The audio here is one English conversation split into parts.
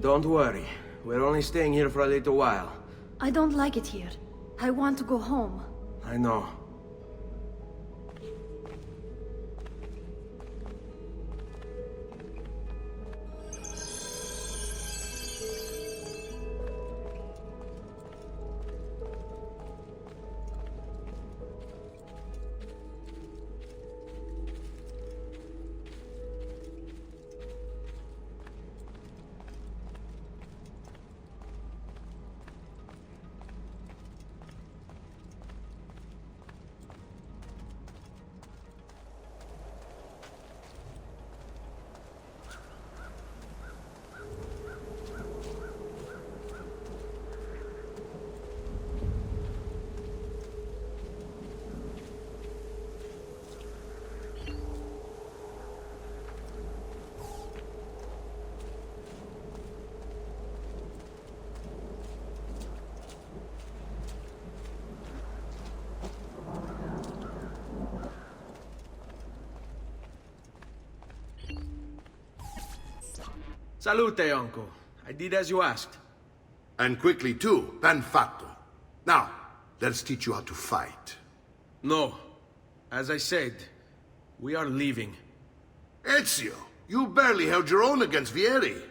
Don't worry. We're only staying here for a little while. I don't like it here. I want to go home. I know. Salute, uncle. I did as you asked. And quickly too, ben fatto. Now, let's teach you how to fight. No. As I said, we are leaving. Ezio, you barely held your own against Vieri.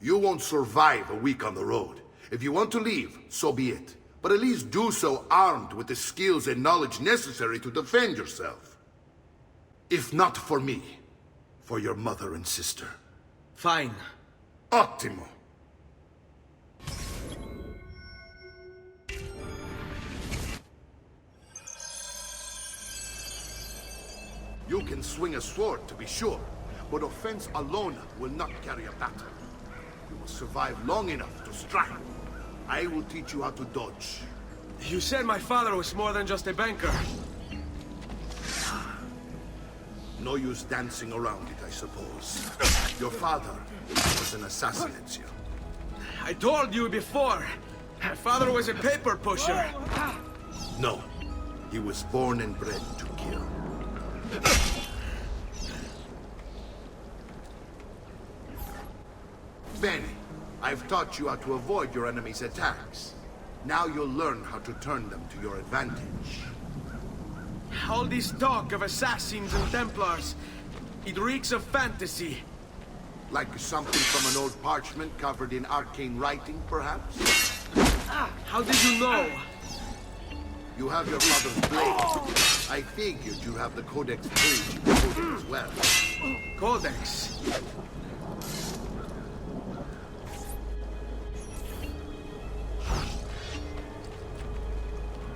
You won't survive a week on the road. If you want to leave, so be it. But at least do so armed with the skills and knowledge necessary to defend yourself. If not for me, for your mother and sister. Fine. Ottimo. You can swing a sword, to be sure, but offense alone will not carry a battle. You must survive long enough to strike. I will teach you how to dodge. You said my father was more than just a banker. No use dancing around it, I suppose. Your father was an assassin, Ezio. I told you before. My father was a paper pusher. No, he was born and bred to kill. Bene, I've taught you how to avoid your enemy's attacks. Now you'll learn how to turn them to your advantage. All this talk of assassins and Templars, it reeks of fantasy. Like something from an old parchment covered in arcane writing, perhaps? How did you know? You have your father's blade. I figured you have the Codex page coded as well. Codex?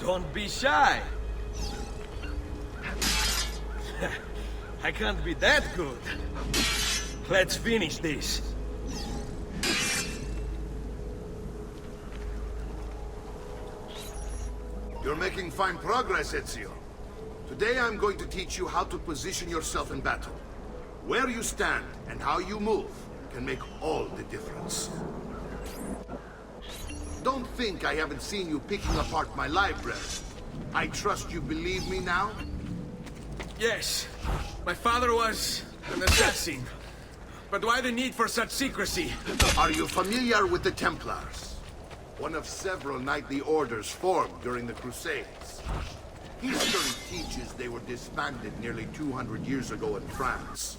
Don't be shy. I can't be that good. Let's finish this. You're making fine progress, Ezio. Today I'm going to teach you how to position yourself in battle. Where you stand and how you move can make all the difference. Don't think I haven't seen you picking apart my library. I trust you believe me now? Yes, my father was an assassin. But why the need for such secrecy? Are you familiar with the Templars? One of several knightly orders formed during the Crusades. History teaches they were disbanded nearly 200 years ago in France.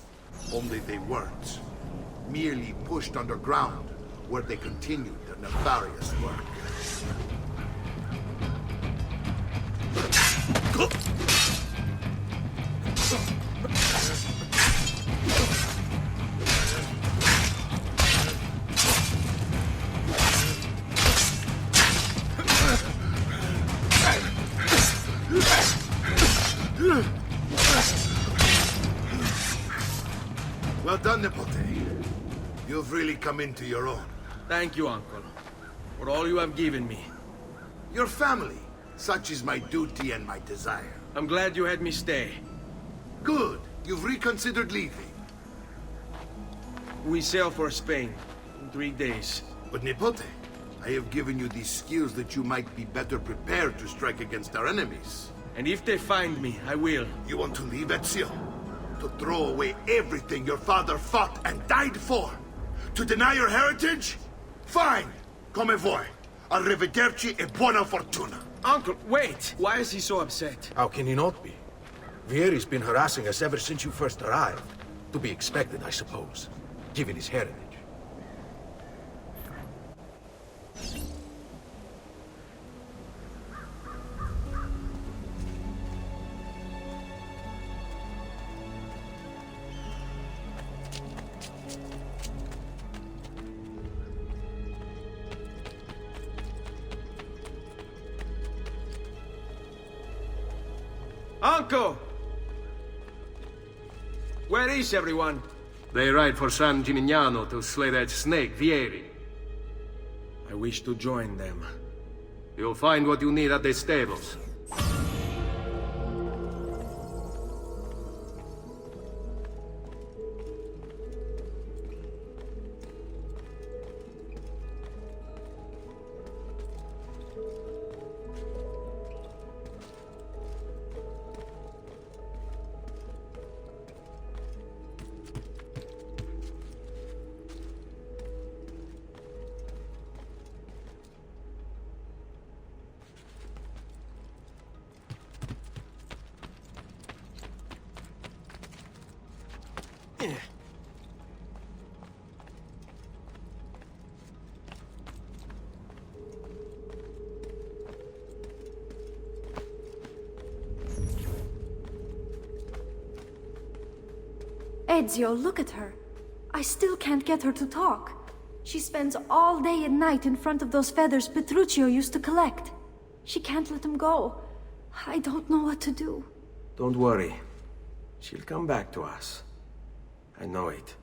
Only they weren't. Merely pushed underground, where they continued their nefarious work. Well done, Nipote. You've really come into your own. Thank you, Uncle, for all you have given me. Your family. Such is my duty and my desire. I'm glad you had me stay. Good. You've reconsidered leaving. We sail for Spain in 3 days. But Nipote, I have given you these skills that you might be better prepared to strike against our enemies. And if they find me, I will. You want to leave, Ezio? To throw away everything your father fought and died for? To deny your heritage? Fine! Come vuoi. Arrivederci e buona fortuna. Uncle, wait! Why is he so upset? How can he not be? Vieri's been harassing us ever since you first arrived. To be expected, I suppose, given his heritage. Uncle! Where is everyone? They ride for San Gimignano to slay that snake, Vieri. I wish to join them. You'll find what you need at the stables. Ezio, look at her. I still can't get her to talk. She spends all day and night in front of those feathers Petruchio used to collect. She can't let them go. I don't know what to do. Don't worry. She'll come back to us. I know it.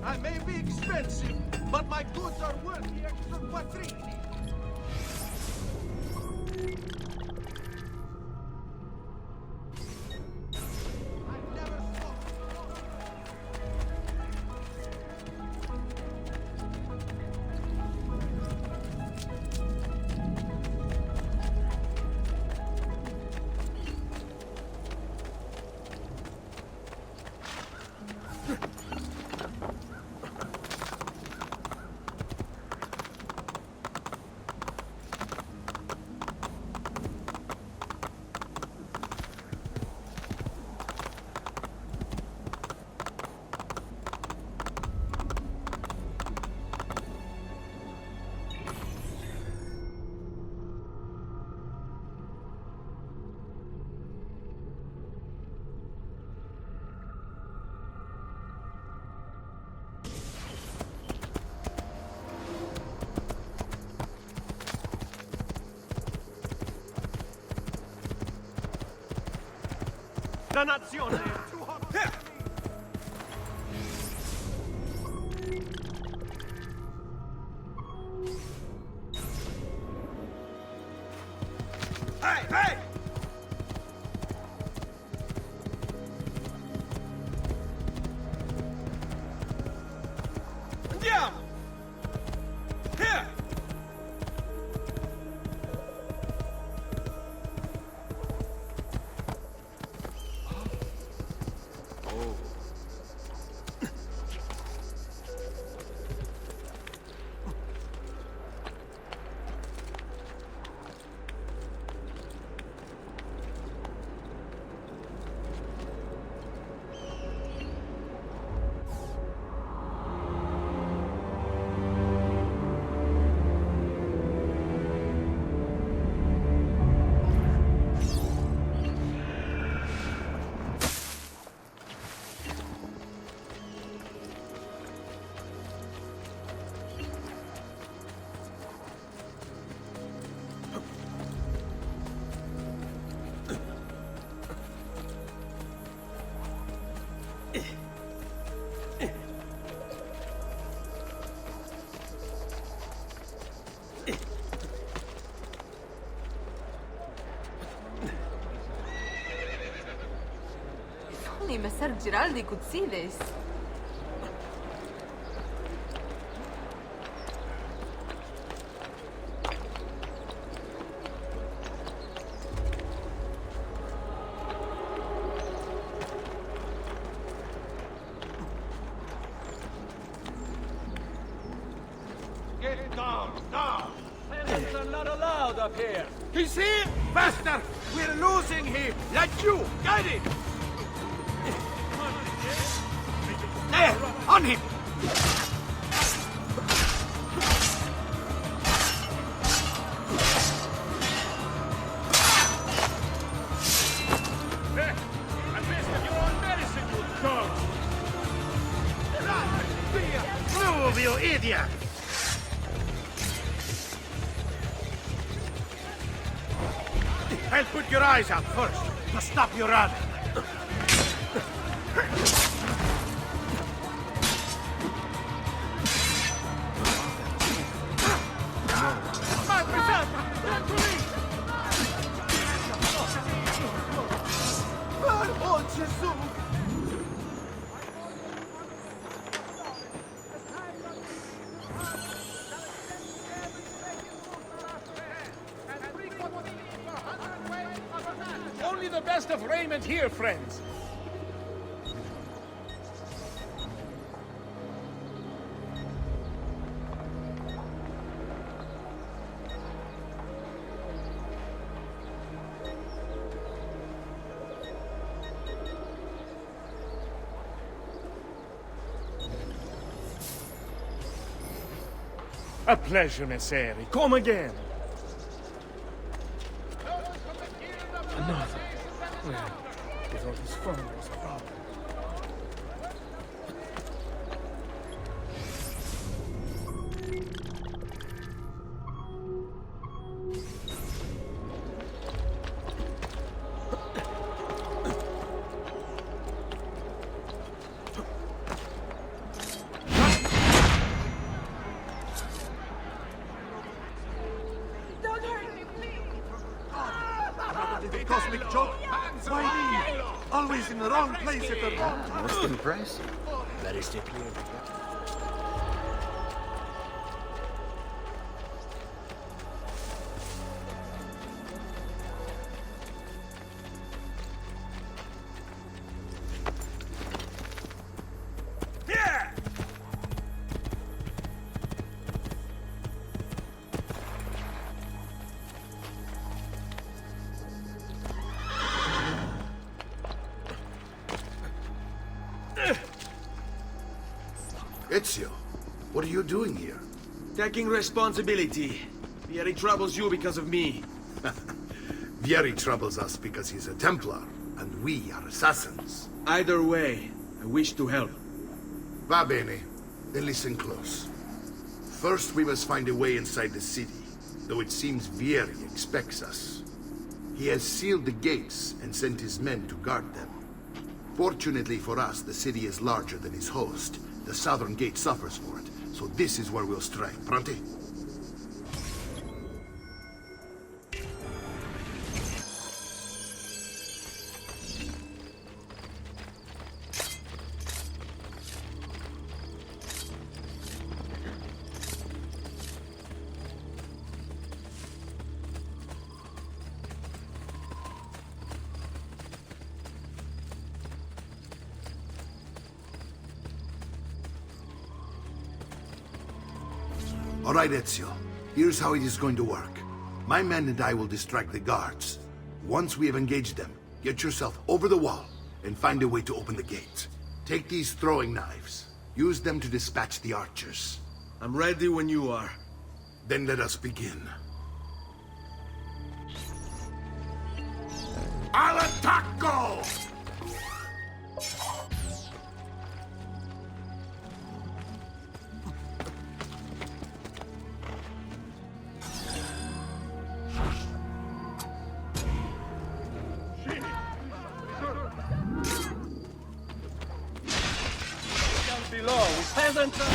I may be expensive, but my goods are worth the extra quattrini. I never saw. Dannazione! Too hot for me. Hey, hey! Andiamo! Here! Messer Giraldi could see this. Get down, down! Peasants are not allowed up here! He's here! Faster! We're losing him! Like you! Guide him! There! On him! I missed your own medicine, you dog! Move, you idiot! I'll put your eyes out first, to stop your running. Oh, Jesus! Only the best of raiment here, friends. A pleasure, Messeri. Come again. Another. Well, with all his fun was a problem. The cosmic joke? Why me? Always in the wrong place at the wrong time. Most impressive. Very simply. Ezio, what are you doing here? Taking responsibility. Vieri troubles you because of me. Vieri troubles us because he's a Templar, and we are assassins. Either way, I wish to help. Va bene. Then listen close. First, we must find a way inside the city, though it seems Vieri expects us. He has sealed the gates and sent his men to guard them. Fortunately for us, the city is larger than his host. The southern gate suffers for it, so this is where we'll strike. Pronti? All right, Ezio. Here's how it is going to work. My men and I will distract the guards. Once we have engaged them, get yourself over the wall and find a way to open the gate. Take these throwing knives. Use them to dispatch the archers. I'm ready when you are. Then let us begin. Al attacco! Below, peasants are...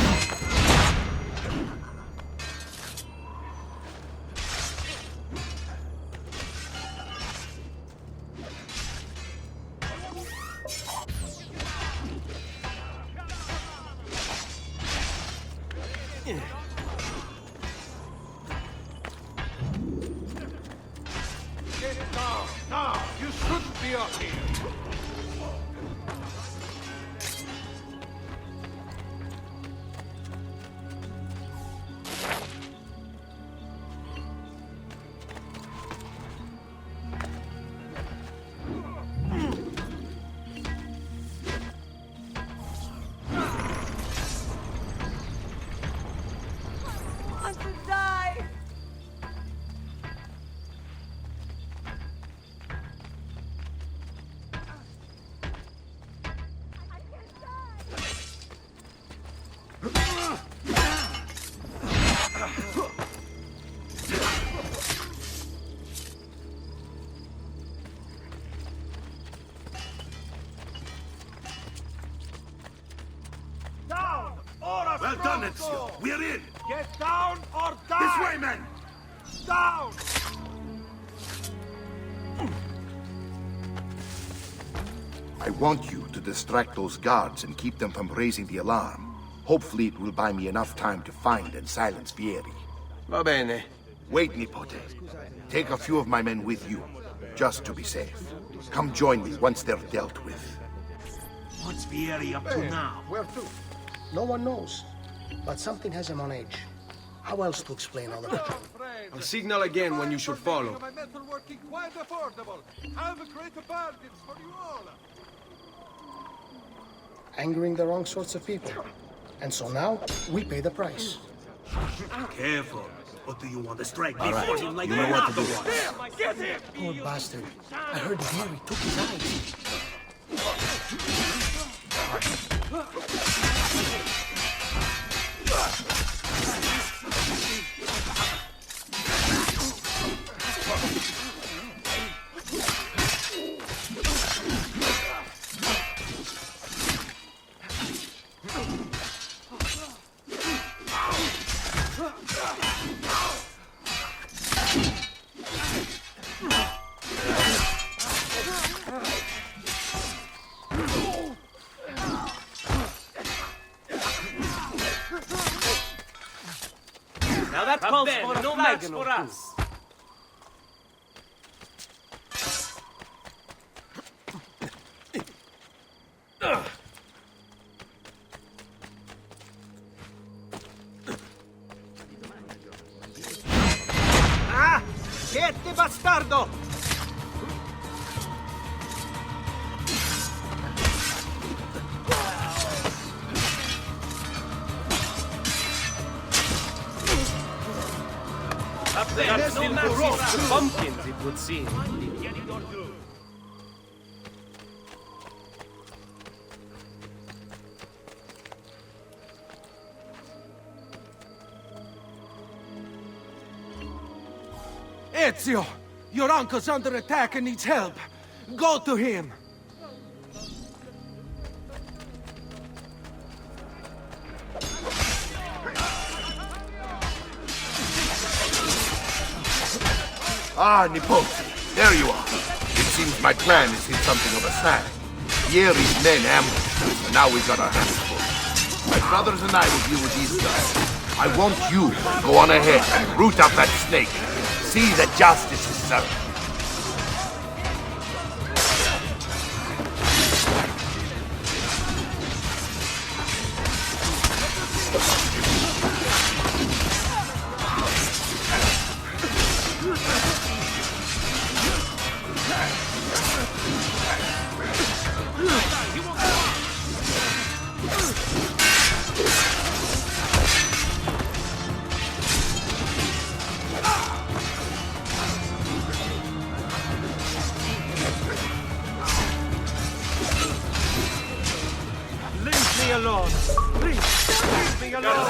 be up here. Want to die? Down or a Well done, Ezio. We're in. Get down or die! This way, men! Down! I want you to distract those guards and keep them from raising the alarm. Hopefully it will buy me enough time to find and silence Vieri. Va bene. Wait, Nipote. Take a few of my men with you, just to be safe. Come join me once they're dealt with. What's Vieri up to now? Where to? No one knows. But something has him on edge. How else to explain all of it? I'll signal again when you should follow. My metal working quite affordable. Have a great bargains for you all. Angering the wrong sorts of people. And so now, we pay the price. Careful. What do you want to strike All before right. him like You know what to do. Get him! Poor bastard. I heard Gary took his eyes. Now that calls for no match for us. Ah! Siete bastardo! Up there, there's no match for us. Pumpkins, it would seem. Ezio! Your uncle's under attack and needs help. Go to him! Ah, Nipote. There you are. It seems my plan has hit something of a snag. Vieri's men ambushed us, and now we've got our hands full. My brothers and I will deal with these guys. I want you to go on ahead and root out that snake. See that justice is served. Leave me alone! Please, leave me alone!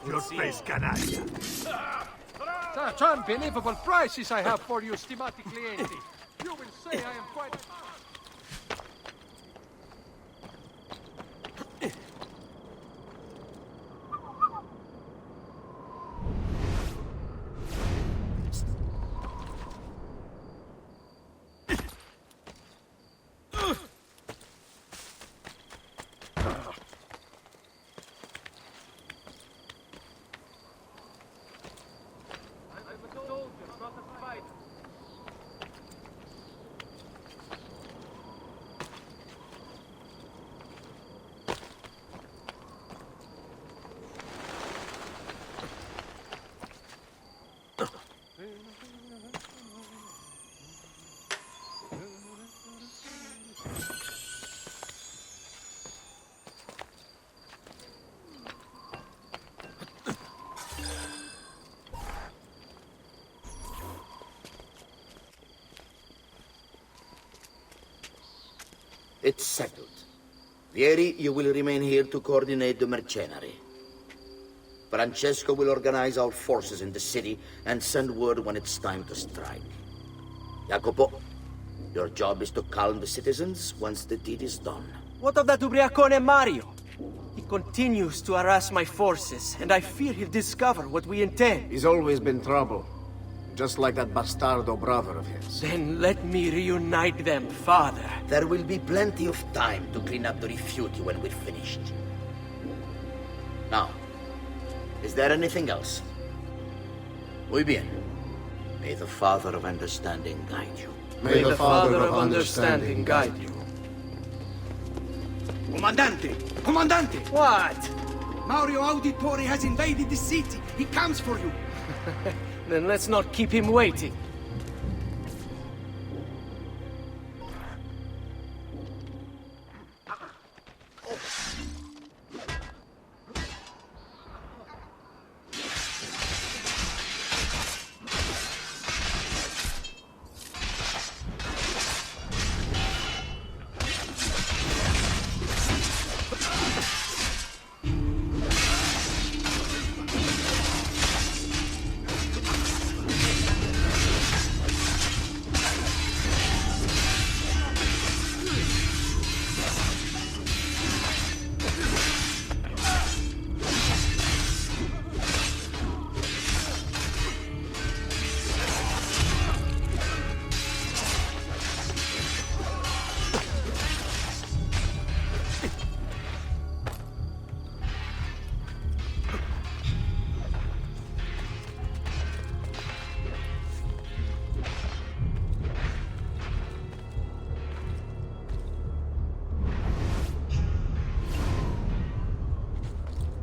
Your face, canalla. Such unbelievable prices I have for you, stimati clienti. You will say I am quite... It's settled. Vieri, you will remain here to coordinate the mercenary. Francesco will organize our forces in the city and send word when it's time to strike. Jacopo, your job is to calm the citizens once the deed is done. What of that ubriacone Mario? He continues to harass my forces, and I fear he'll discover what we intend. He's always been trouble. Just like that bastardo brother of his. Then let me reunite them, father. There will be plenty of time to clean up the refuge when we're finished. Now, is there anything else? Muy bien. May the Father of Understanding guide you. May the Father of Understanding guide you. Comandante! Comandante! What? Mario Auditore has invaded the city. He comes for you. Then let's not keep him waiting.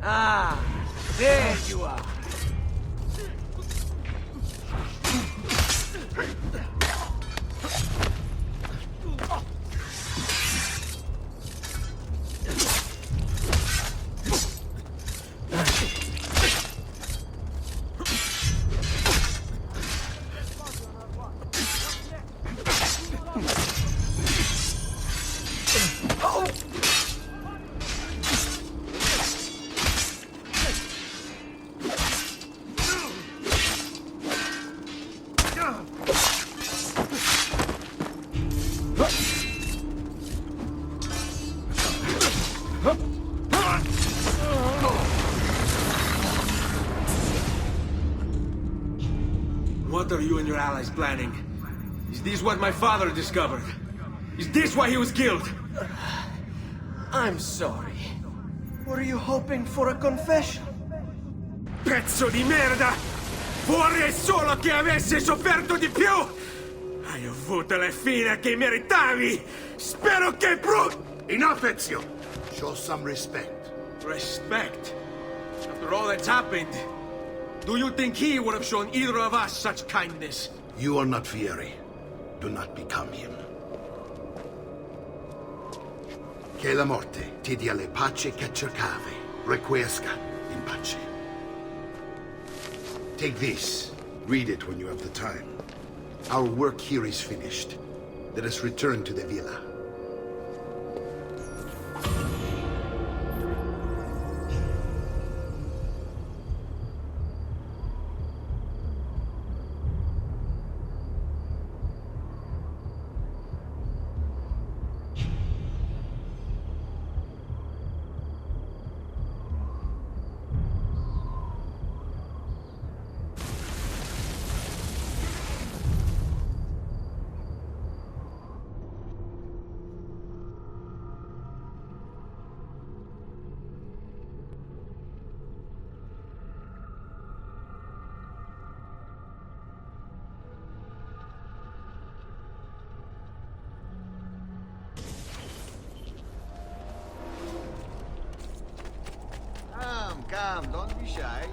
Ah, there you are. What are you and your allies planning? Is this what my father discovered? Is this why he was killed? I'm sorry. Were you hoping for a confession? Pezzo di merda! Vorrei solo che avessi sofferto di più! Hai avuto la fine che meritavi! Spero che Enough, Ezio! Show some respect. Respect? After all that's happened, do you think he would have shown either of us such kindness? You are not Fieri. Do not become him. Che la morte ti dia le pace che cercavi. Requiesca in pace. Take this. Read it when you have the time. Our work here is finished. Let us return to the villa. Come, don't be shy.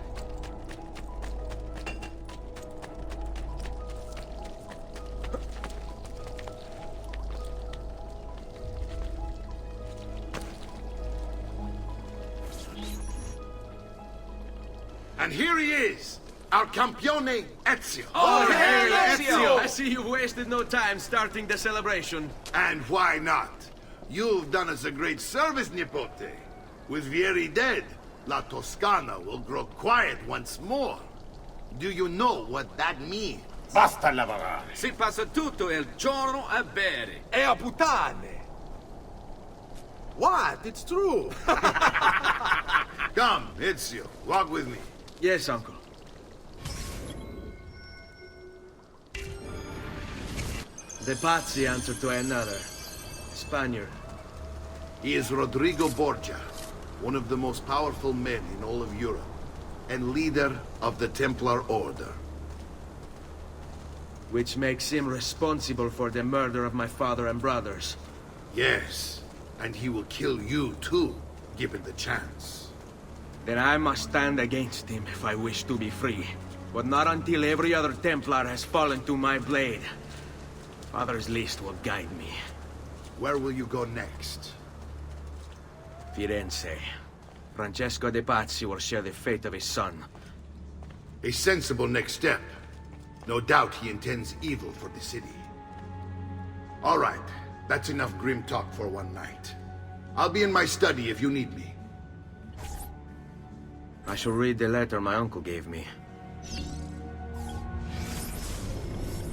And here he is, our campione Ezio. Oh, hey, Ezio! I see you've wasted no time starting the celebration. And why not? You've done us a great service, Nipote. With Vieri dead, La Toscana will grow quiet once more. Do you know what that means? Basta lavorare. Si passa tutto il giorno a bere. E a puttane. What? It's true. Come, Ezio, walk with me. Yes, uncle. The Pazzi answer to another. Spaniard. He is Rodrigo Borgia, one of the most powerful men in all of Europe, and leader of the Templar Order. Which makes him responsible for the murder of my father and brothers. Yes, and he will kill you too, given the chance. Then I must stand against him if I wish to be free. But not until every other Templar has fallen to my blade. Father's list will guide me. Where will you go next? Firenze. Francesco de Pazzi will share the fate of his son. A sensible next step. No doubt he intends evil for the city. All right, that's enough grim talk for one night. I'll be in my study if you need me. I shall read the letter my uncle gave me.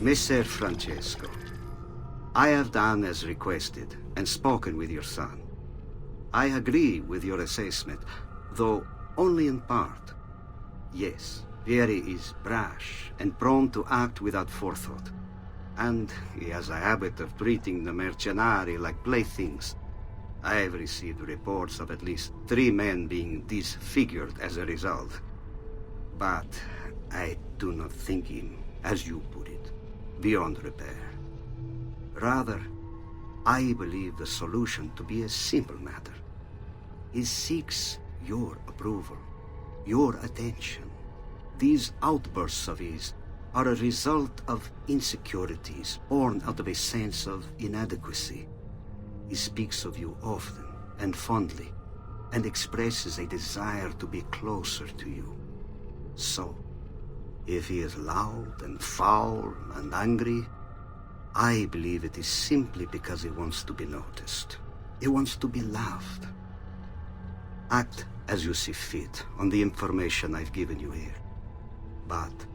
Messer Francesco, I have done as requested and spoken with your son. I agree with your assessment, though only in part. Yes, Vieri is brash and prone to act without forethought. And he has a habit of treating the mercenari like playthings. I have received reports of at least 3 men being disfigured as a result. But I do not think him, as you put it, beyond repair. Rather, I believe the solution to be a simple matter. He seeks your approval, your attention. These outbursts of his are a result of insecurities born out of a sense of inadequacy. He speaks of you often and fondly, and expresses a desire to be closer to you. So, if he is loud and foul and angry, I believe it is simply because he wants to be noticed. He wants to be loved. Act as you see fit on the information I've given you here. But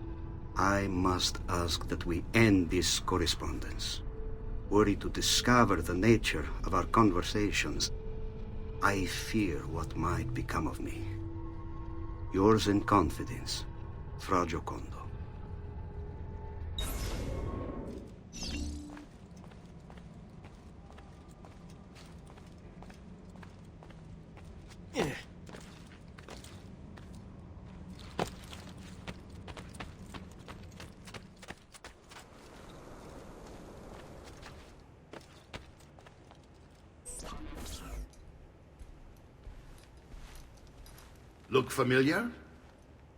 I must ask that we end this correspondence. Were he to discover the nature of our conversations, I fear what might become of me. Yours in confidence, Fra Giocondo. Look familiar?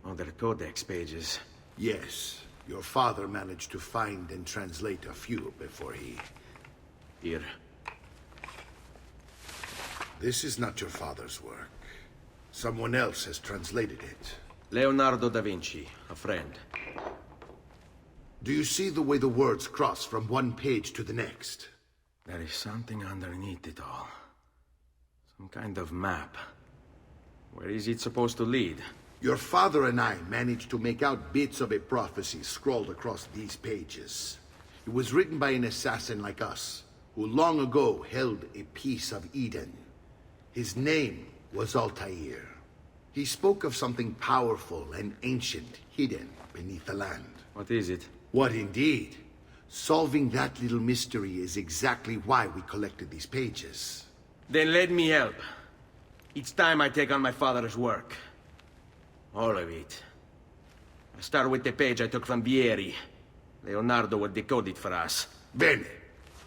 On their codex pages. Yes. Your father managed to find and translate a few before he... Here. This is not your father's work. Someone else has translated it. Leonardo da Vinci, a friend. Do you see the way the words cross from one page to the next? There is something underneath it all. Some kind of map. Where is it supposed to lead? Your father and I managed to make out bits of a prophecy scrawled across these pages. It was written by an assassin like us, who long ago held a piece of Eden. His name was Altair. He spoke of something powerful and ancient hidden beneath the land. What is it? What indeed? Solving that little mystery is exactly why we collected these pages. Then let me help. It's time I take on my father's work. All of it. I start with the page I took from Vieri. Leonardo will decode it for us. Bene.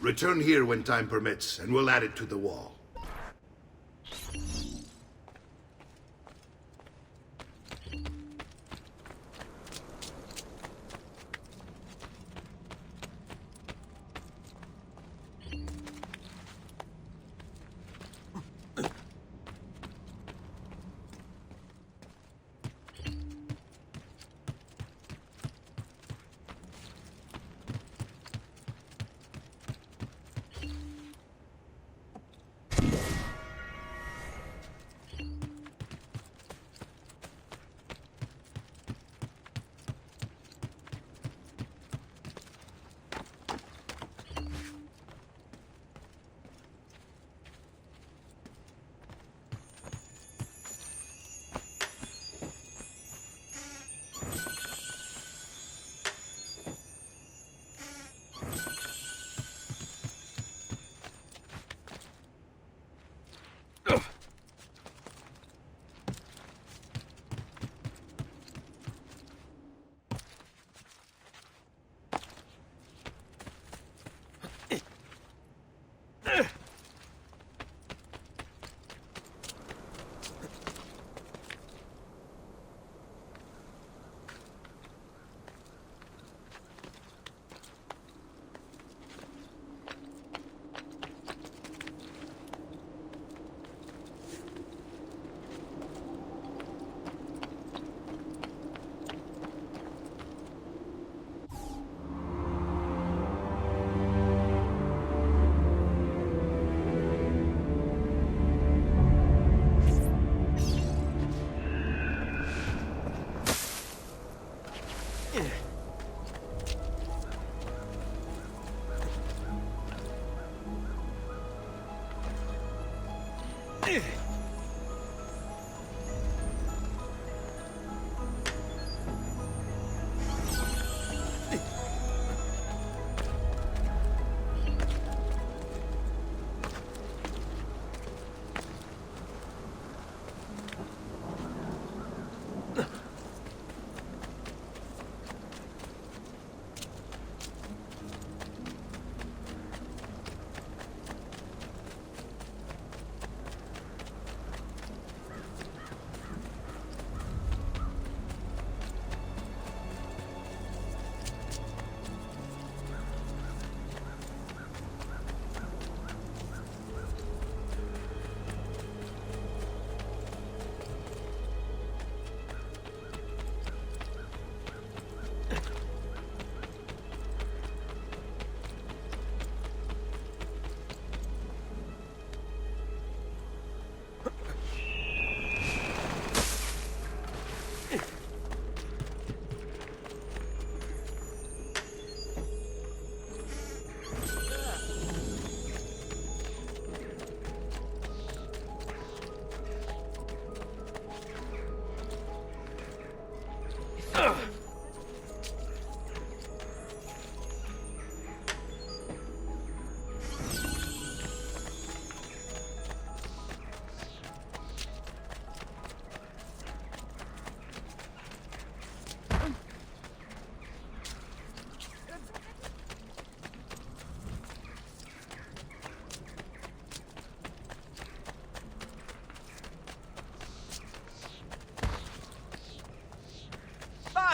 Return here when time permits, and we'll add it to the wall.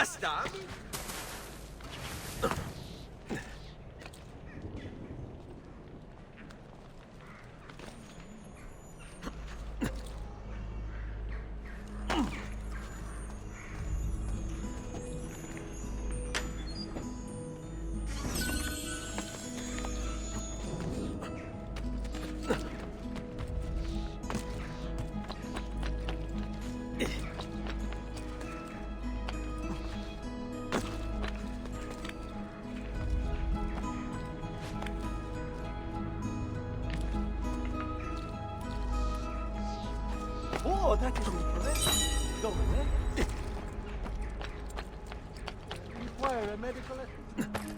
Basta! Oh, that is impressive. Go ahead. Require a medical assistant.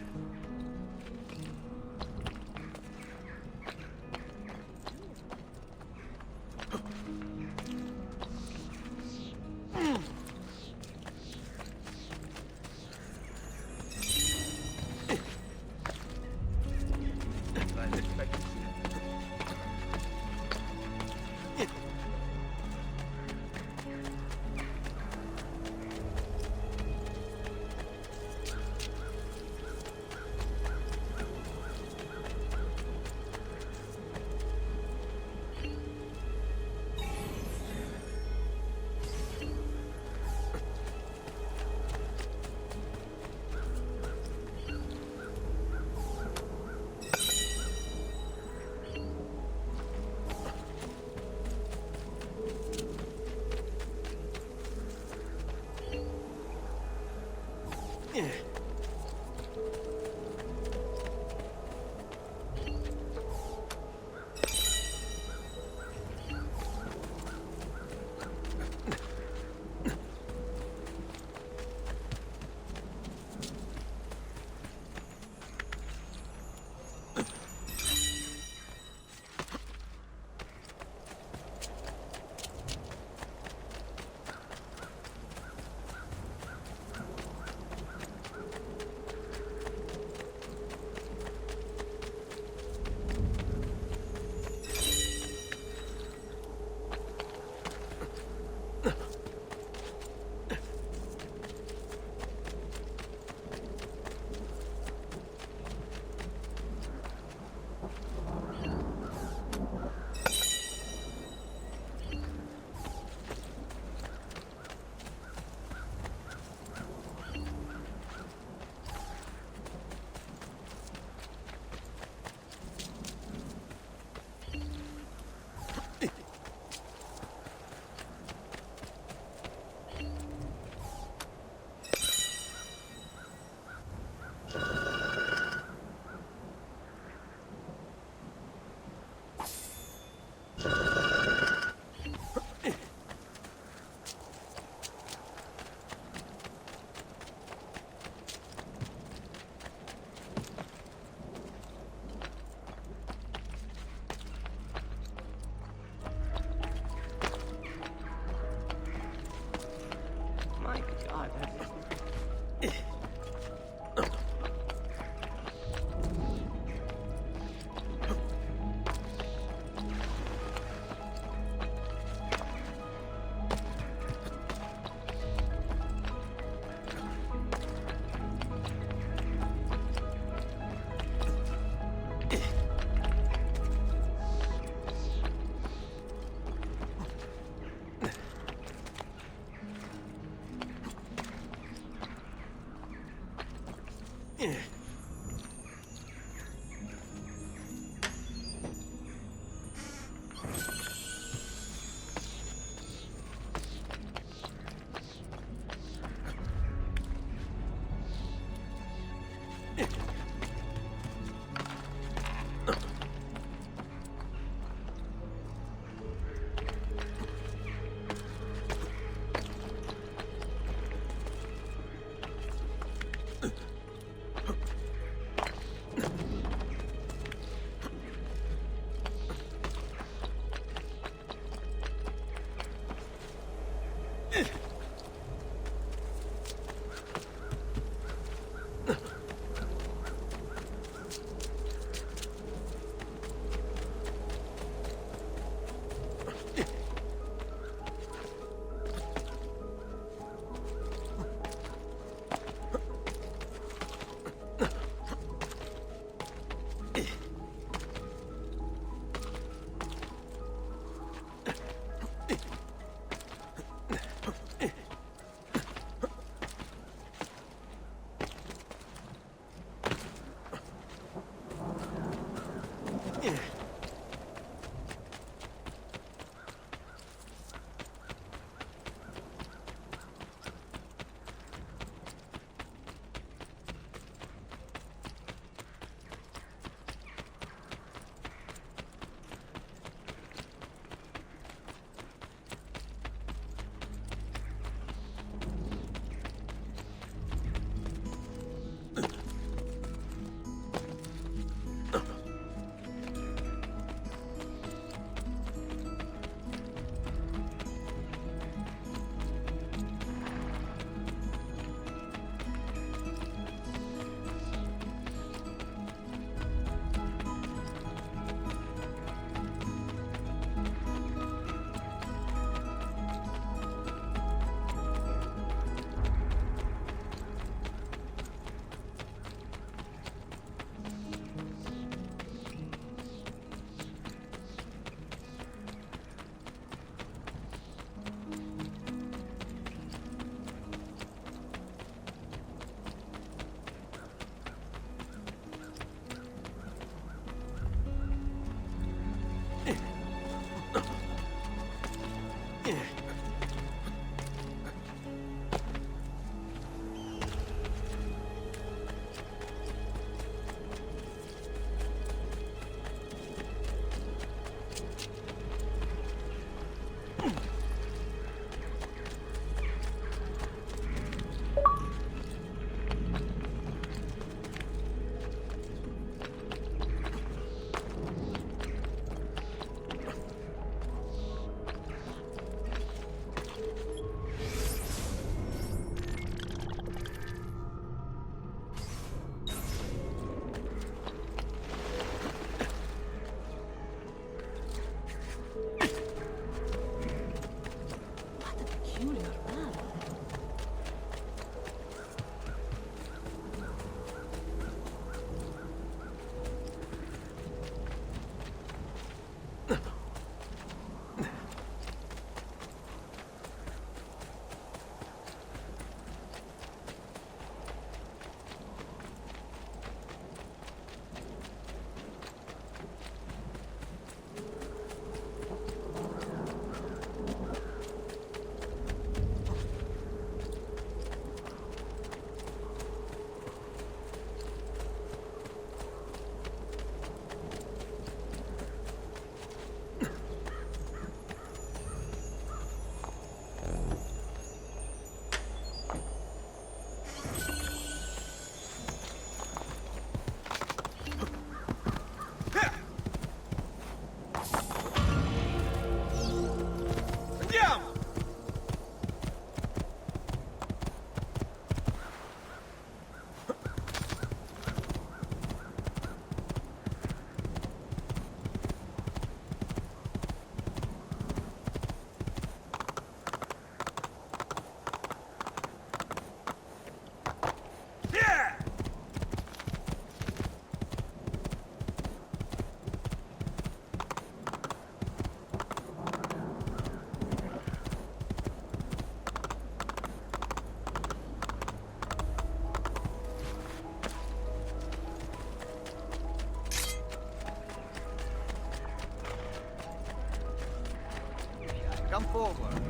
forward.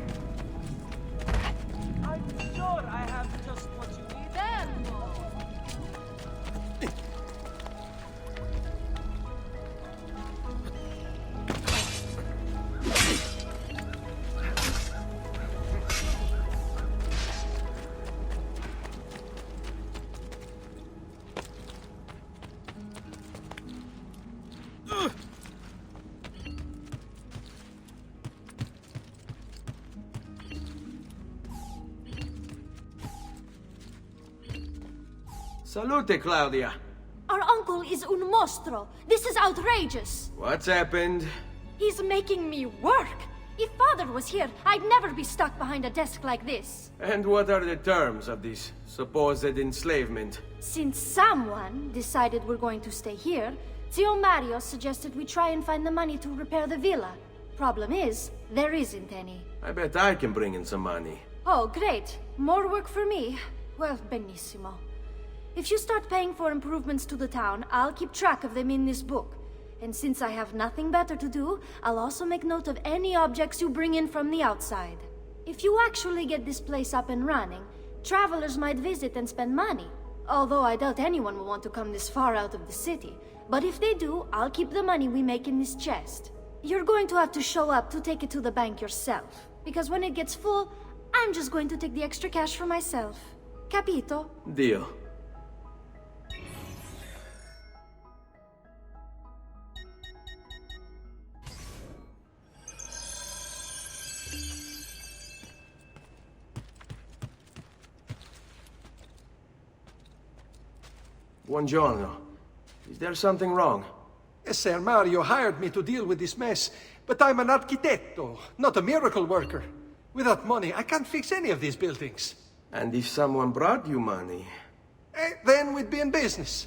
I'm sure I have just what you need. Salute, Claudia. Our uncle is un mostro. This is outrageous. What's happened? He's making me work. If Father was here, I'd never be stuck behind a desk like this. And what are the terms of this supposed enslavement? Since someone decided we're going to stay here, Zio Mario suggested we try and find the money to repair the villa. Problem is, there isn't any. I bet I can bring in some money. Oh, great. More work for me. Well, benissimo. If you start paying for improvements to the town, I'll keep track of them in this book. And since I have nothing better to do, I'll also make note of any objects you bring in from the outside. If you actually get this place up and running, travelers might visit and spend money. Although I doubt anyone will want to come this far out of the city. But if they do, I'll keep the money we make in this chest. You're going to have to show up to take it to the bank yourself. Because when it gets full, I'm just going to take the extra cash for myself. Capito? Deal. Buongiorno. Is there something wrong? Ser Mario hired me to deal with this mess, but I'm an architetto, not a miracle worker. Without money, I can't fix any of these buildings. And if someone brought you money? Then we'd be in business.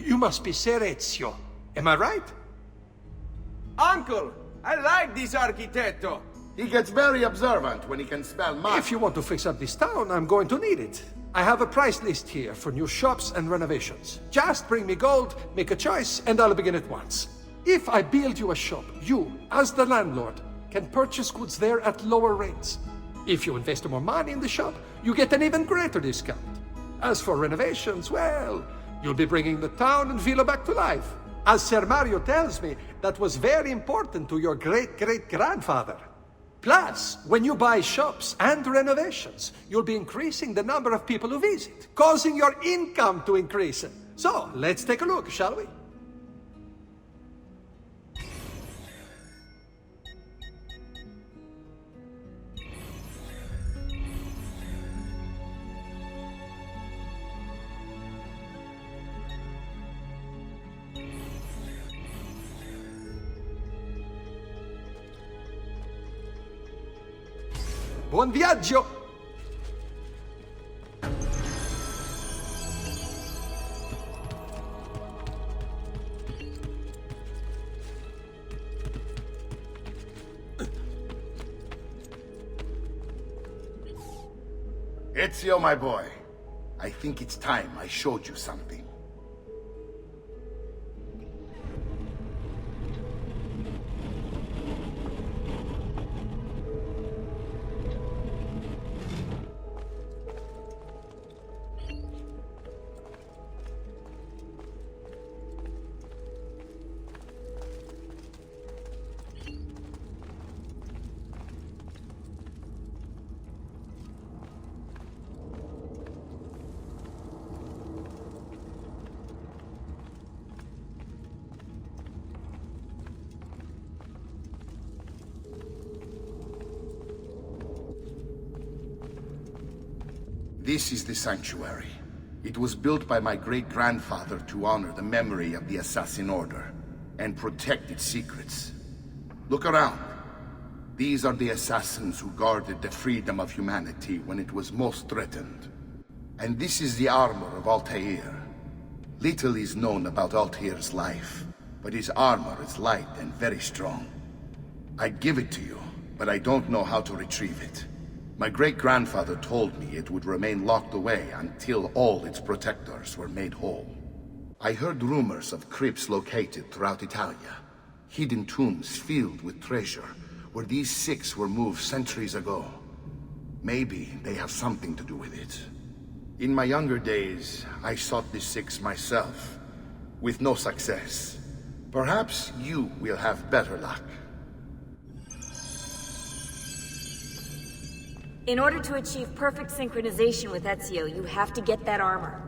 You must be Ser Ezio. Am I right? Uncle! I like this architetto! He gets very observant when he can spell money. If you want to fix up this town, I'm going to need it. I have a price list here for new shops and renovations. Just bring me gold, make a choice, and I'll begin at once. If I build you a shop, you, as the landlord, can purchase goods there at lower rates. If you invest more money in the shop, you get an even greater discount. As for renovations, well, you'll be bringing the town and villa back to life. As Ser Mario tells me, that was very important to your great-great-grandfather. Plus, when you buy shops and renovations, you'll be increasing the number of people who visit, causing your income to increase. So, let's take a look, shall we? Buon viaggio! Ezio, my boy. I think it's time I showed you something. This is the sanctuary. It was built by my great-grandfather to honor the memory of the Assassin Order and protect its secrets. Look around. These are the assassins who guarded the freedom of humanity when it was most threatened. And this is the armor of Altair. Little is known about Altair's life, but his armor is light and very strong. I'd give it to you, but I don't know how to retrieve it. My great-grandfather told me it would remain locked away until all its protectors were made whole. I heard rumors of crypts located throughout Italia, hidden tombs filled with treasure, where these six were moved centuries ago. Maybe they have something to do with it. In my younger days, I sought the six myself, with no success. Perhaps you will have better luck. In order to achieve perfect synchronization with Ezio, you have to get that armor.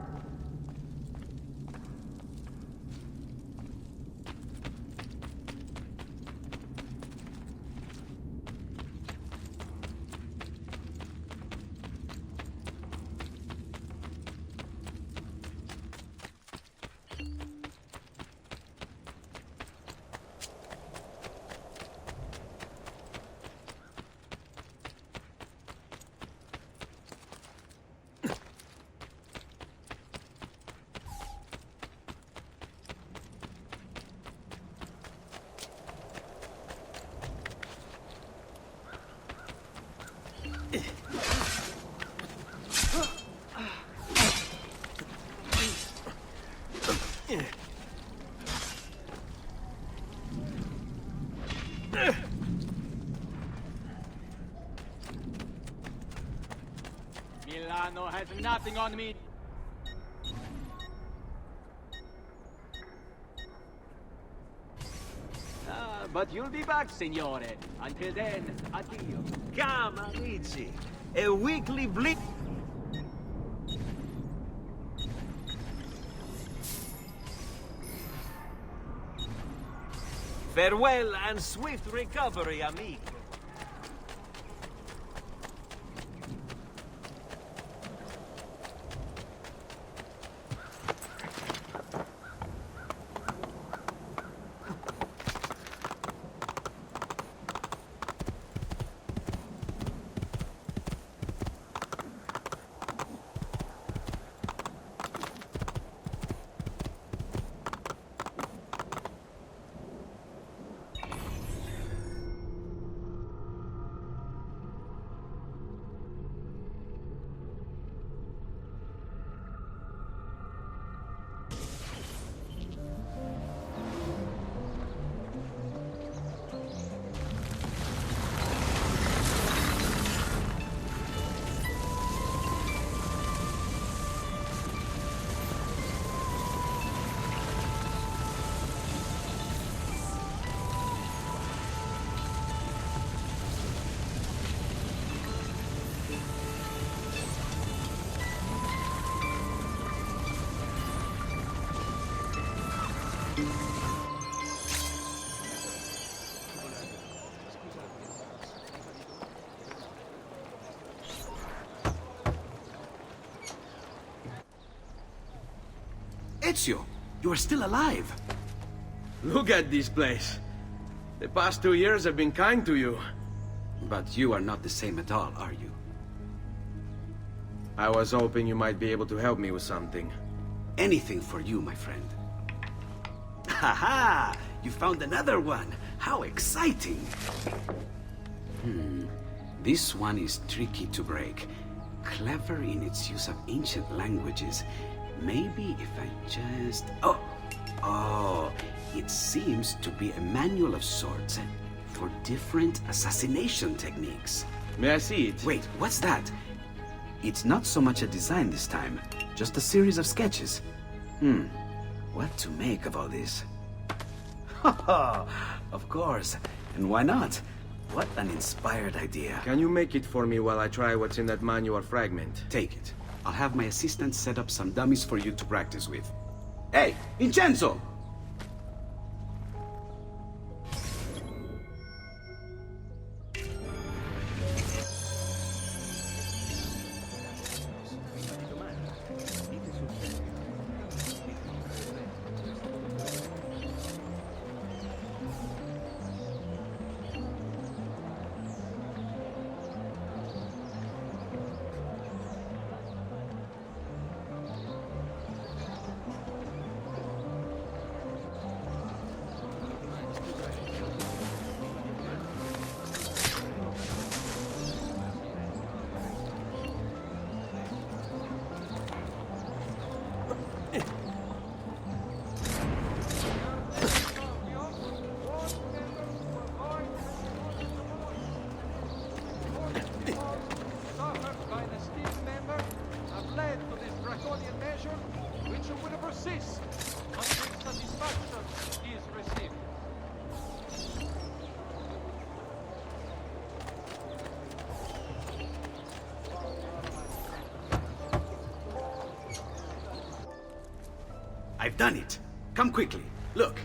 Milano has nothing on me. But you'll be back, signore. Until then, addio. Come, amici. A weekly blip. Farewell and swift recovery, amico. Ezio, you are still alive. Look at this place. The past 2 years have been kind to you. But you are not the same at all, are you? I was hoping you might be able to help me with something. Anything for you, my friend. Ha-ha! You found another one! How exciting! This one is tricky to break. Clever in its use of ancient languages. Maybe if I just... Oh, it seems to be a manual of sorts for different assassination techniques. May I see it? Wait, what's that? It's not so much a design this time, just a series of sketches. What to make of all this? Of course, and why not? What an inspired idea. Can you make it for me while I try what's in that manual fragment? Take it. I'll have my assistant set up some dummies for you to practice with. Hey, Vincenzo! measure which will persist until satisfaction is received. I've done it. Come quickly. Look.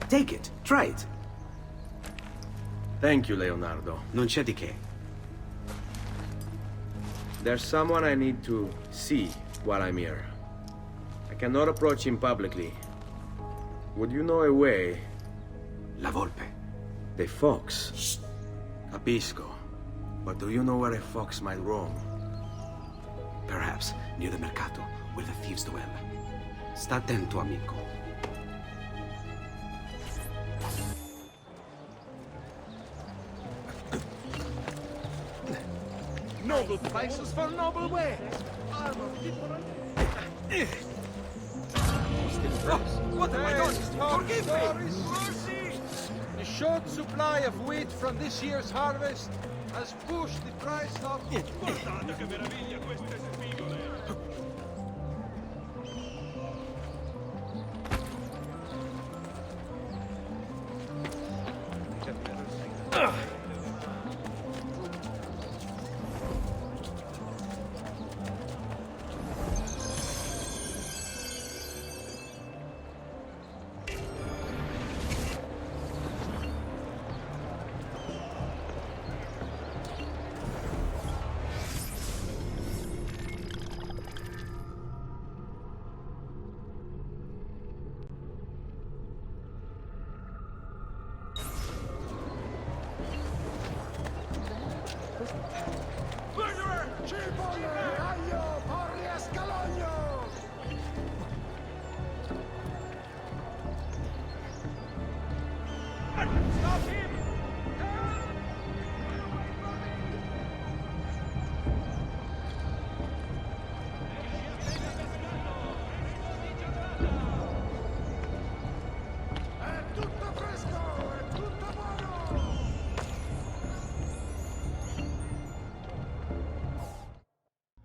Take it. Try it. Thank you, Leonardo. Non c'è di che. There's someone I need to see while I'm here. I cannot approach him publicly. Would you know a way? La Volpe. The fox. Shh. Capisco. But do you know where a fox might roam? Perhaps near the mercato, where the thieves dwell. Sta attento, amico. Noble prices for noble wares. What have I done? Forgive me! Mercy! The short supply of wheat from this year's harvest has pushed the price up. Guardate che meraviglia queste spigole!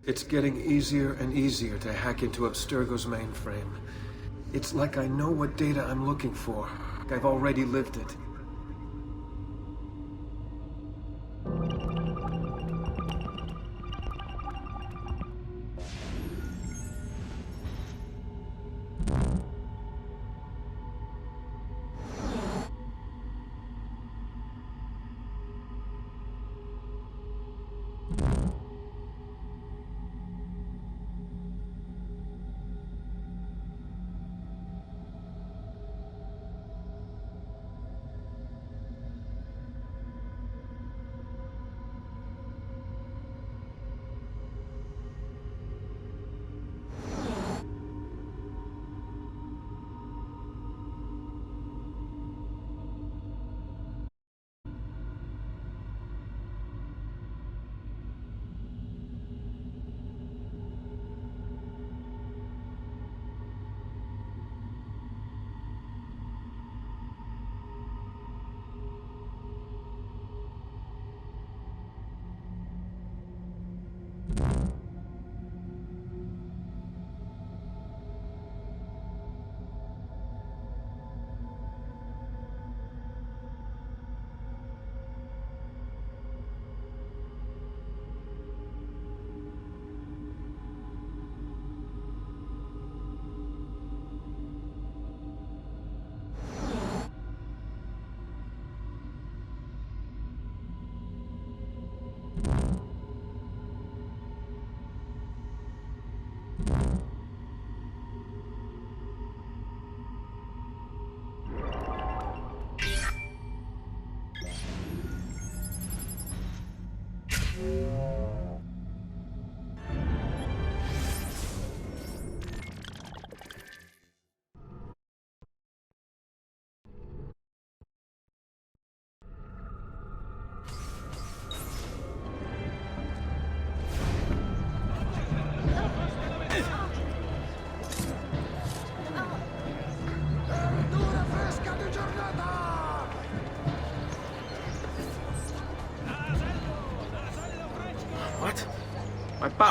It's getting easier and easier to hack into Abstergo's mainframe. It's like I know what data I'm looking for. Like I've already lived it.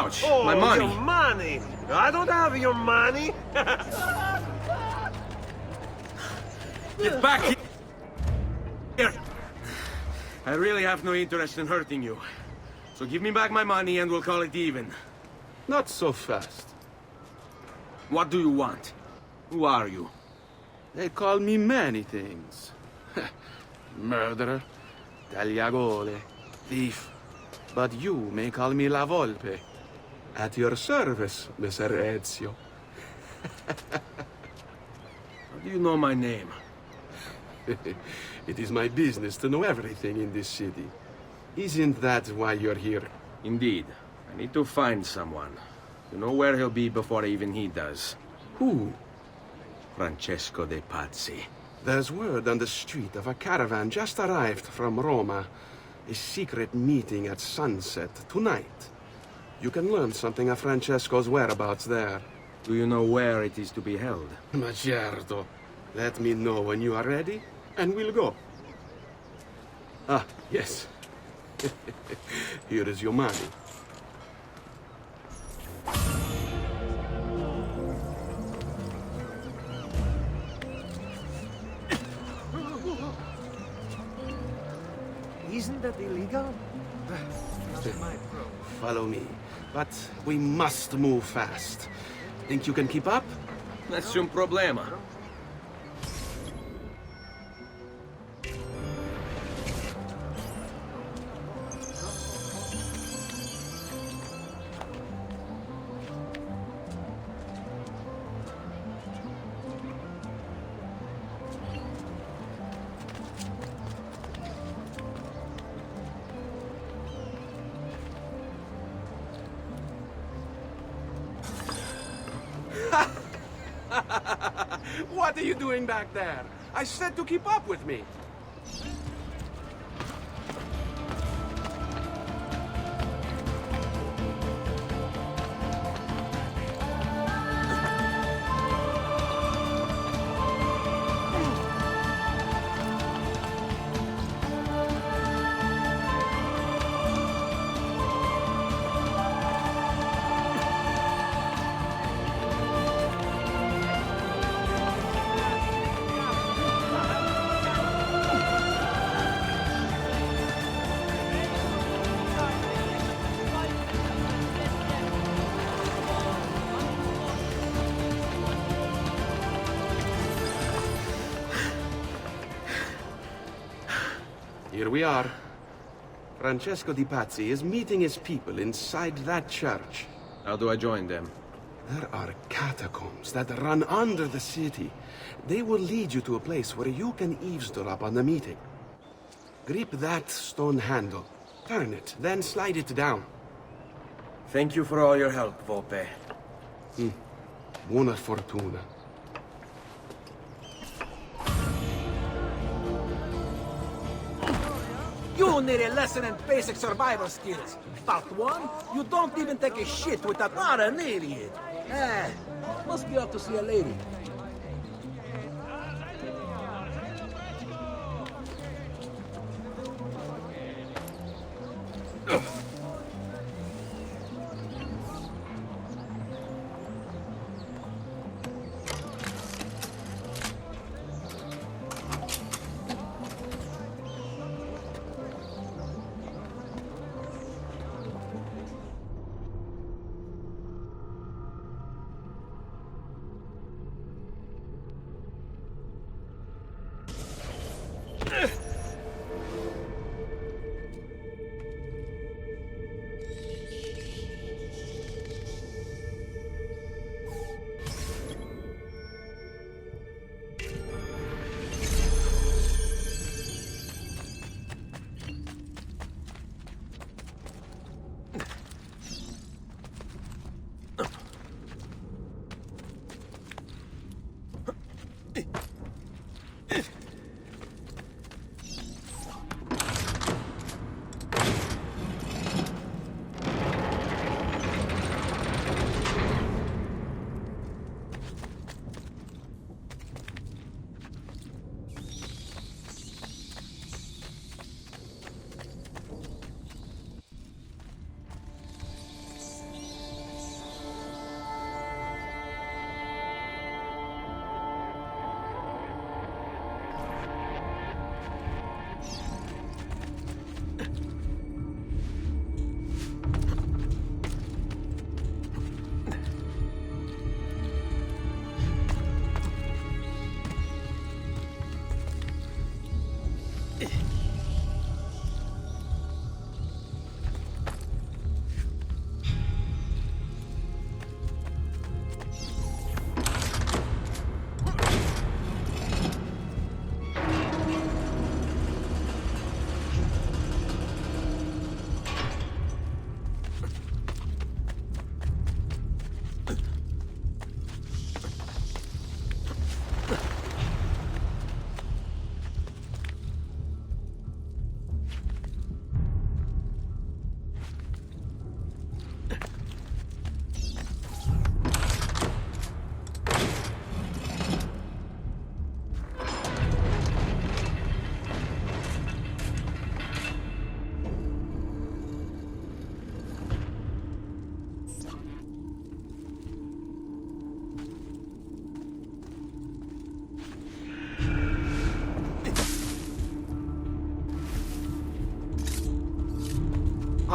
Ouch! Oh, my money! Your money! I don't have your money! Get back here! I really have no interest in hurting you. So give me back my money and we'll call it even. Not so fast. What do you want? Who are you? They call me many things. Murderer, tagliagole, thief. But you may call me La Volpe. At your service, Messer Ezio. How do you know my name? It is my business to know everything in this city. Isn't that why you're here? Indeed. I need to find someone. You know where he'll be before even he does. Who? Francesco de Pazzi. There's word on the street of a caravan just arrived from Roma. A secret meeting at sunset tonight. You can learn something of Francesco's whereabouts there. Do you know where it is to be held? Ma certo. Let me know when you are ready, and we'll go. Ah, yes. Here is your money. Isn't that illegal? Follow me. But we must move fast. Think you can keep up? Nessun problema. What are you doing back there? I said to keep up with me. Here we are. Francesco di Pazzi is meeting his people inside that church. How do I join them? There are catacombs that run under the city. They will lead you to a place where you can eavesdrop on the meeting. Grip that stone handle. Turn it, then slide it down. Thank you for all your help, Volpe. Buona fortuna. You need a lesson in basic survival skills. Part 1, you don't even take a shit without... What an idiot! Must be out to see a lady.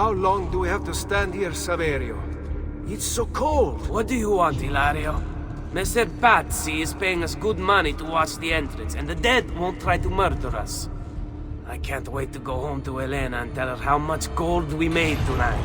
How long do we have to stand here, Saverio? It's so cold. What do you want, Hilario? Messer Pazzi is paying us good money to watch the entrance, and the dead won't try to murder us. I can't wait to go home to Elena and tell her how much gold we made tonight.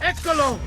Eccolo!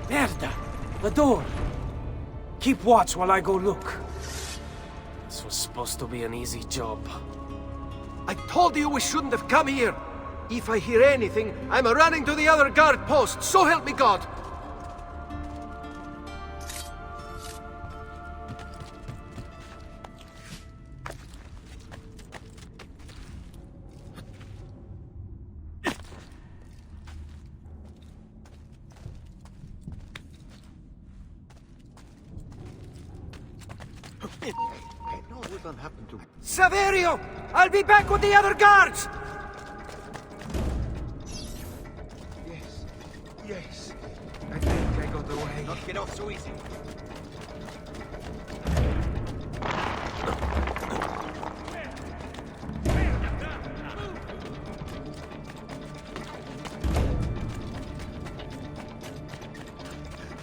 Merda! The door! Keep watch while I go look. This was supposed to be an easy job. I told you we shouldn't have come here. If I hear anything, I'm running to the other guard post, so help me God! Saverio! I'll be back with the other guards! Yes. I think I got away. Not get off so easy.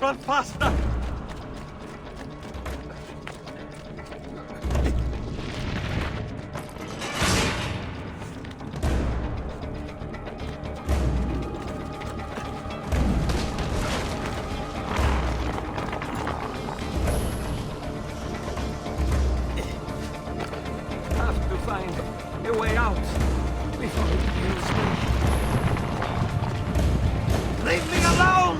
Run faster! Leave me alone!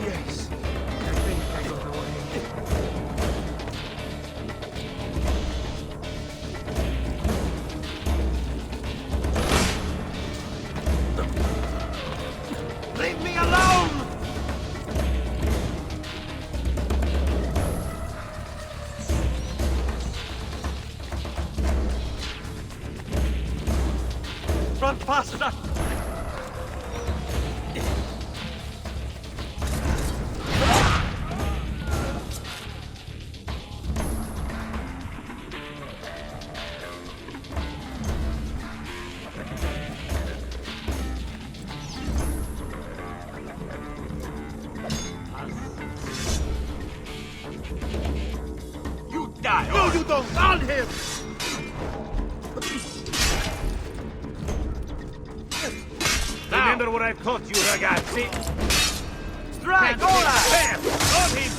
Yes. I think I got away. Leave me alone! Run faster! You die! No, you don't! On him! Remember what I've taught you, ragazzi! Strike! Ora! There! On him!